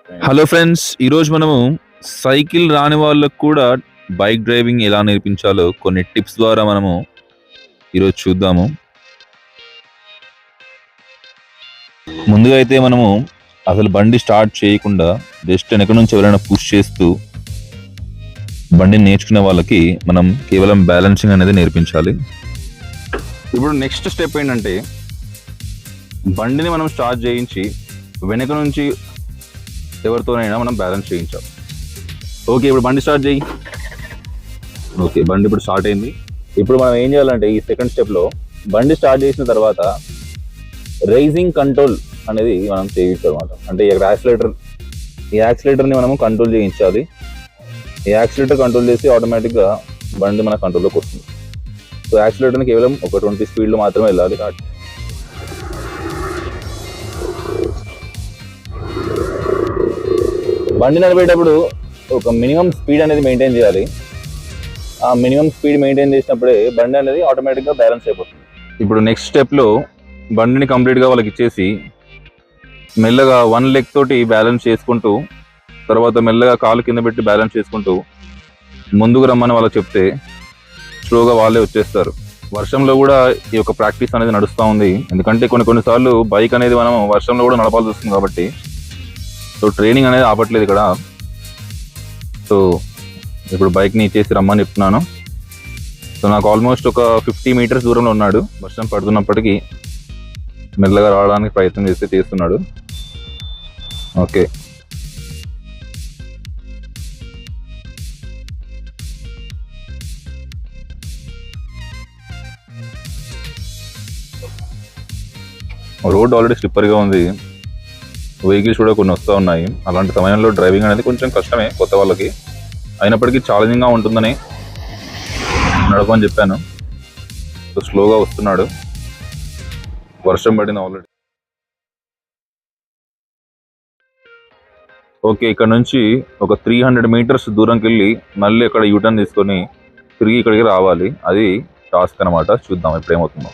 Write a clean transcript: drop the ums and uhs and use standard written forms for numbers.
Hello friends, ఈరోజు మనము cycle రాని వాళ్ళకు కూడా బైక్ డ్రైవింగ్ ఎలా నేర్పించాలో కొన్ని టిప్స్ ద్వారా మనము ఈరోజు చూద్దాము. ముందుగా అయితే మనము అసలు బండి స్టార్ట్ చేయకుండా జస్ట్ వెనక నుంచి ఎవరైనా పుష్ చేస్తూ బండిని నేర్చుకునే వాళ్ళకి మనం కేవలం బ్యాలెన్సింగ్ అనేది నేర్పించాలి. ఇప్పుడు నెక్స్ట్ స్టెప్ ఏంటంటే బండిని మనం స్టార్ట్ చేయించి వెనక నుంచి ఎవరితోనైనా మనం బ్యాలెన్స్ చేయించాలి. ఓకే, ఇప్పుడు బండి స్టార్ట్ చేయి. ఓకే, బండి ఇప్పుడు స్టార్ట్ అయింది. ఇప్పుడు మనం ఏం చేయాలంటే ఈ సెకండ్ స్టెప్లో బండి స్టార్ట్ చేసిన తర్వాత రైజింగ్ కంట్రోల్ అనేది మనం చేయించాలన్నమాట. అంటే ఈ యాక్సిలేటర్ని మనము కంట్రోల్ చేయించాలి. ఈ యాక్సిలేటర్ కంట్రోల్ చేసి ఆటోమేటిక్గా బండి మన కంట్రోల్లోకి వస్తుంది. సో యాక్సిలేటర్ని కేవలం ఒక 20 స్పీడ్లో మాత్రమే వెళ్ళాలి. బండి నడిపేటప్పుడు ఒక మినిమం స్పీడ్ అనేది మెయింటైన్ చేయాలి. ఆ మినిమం స్పీడ్ మెయింటైన్ చేసినప్పుడే బండి అనేది ఆటోమేటిక్గా బ్యాలెన్స్ అయిపోతుంది. ఇప్పుడు నెక్స్ట్ స్టెప్లో బండిని కంప్లీట్గా వాళ్ళకి ఇచ్చేసి మెల్లగా 1 లెగ్ తోటి బ్యాలెన్స్ చేసుకుంటూ తర్వాత మెల్లగా కాలు కింద పెట్టి బ్యాలెన్స్ చేసుకుంటూ ముందుకు రమ్మని వాళ్ళకి చెప్తే స్లోగా వాళ్ళే వచ్చేస్తారు. వర్షంలో కూడా ఈ యొక్క ప్రాక్టీస్ అనేది నడుస్తూ ఉంది. ఎందుకంటే కొన్నిసార్లు బైక్ అనేది మనం వర్షంలో కూడా నడపాల్సి వస్తుంది కాబట్టి సో ట్రైనింగ్ అనేది ఆపట్లేదు ఇక్కడ. సో ఇప్పుడు బైక్ని ఇచ్చేసి రమ్మని చెప్తున్నాను. సో నాకు ఆల్మోస్ట్ ఒక 50 మీటర్స్ దూరంలో ఉన్నాడు. వర్షం పడుతున్నప్పటికీ మెల్లగా రావడానికి ప్రయత్నం చేస్తున్నాడు. ఓకే, రోడ్ ఆల్రెడీ స్లిప్పర్గా ఉంది. వెహికల్స్ కూడా కొన్ని వస్తూ ఉన్నాయి. అలాంటి సమయంలో డ్రైవింగ్ అనేది కొంచెం కష్టమే కొత్త వాళ్ళకి. అయినప్పటికీ ఛాలెంజింగ్గా ఉంటుందని నడపని చెప్పాను. సో స్లోగా వస్తున్నాడు. వర్షం పడింది ఆల్రెడీ. ఓకే, ఇక్కడ నుంచి ఒక 300 మీటర్స్ దూరంకి వెళ్ళి మళ్ళీ అక్కడ యూటర్న్ తీసుకొని తిరిగి ఇక్కడికి రావాలి. అది టాస్క్ అనమాట. చూద్దాం ఇప్పుడు ఏమవుతుందో.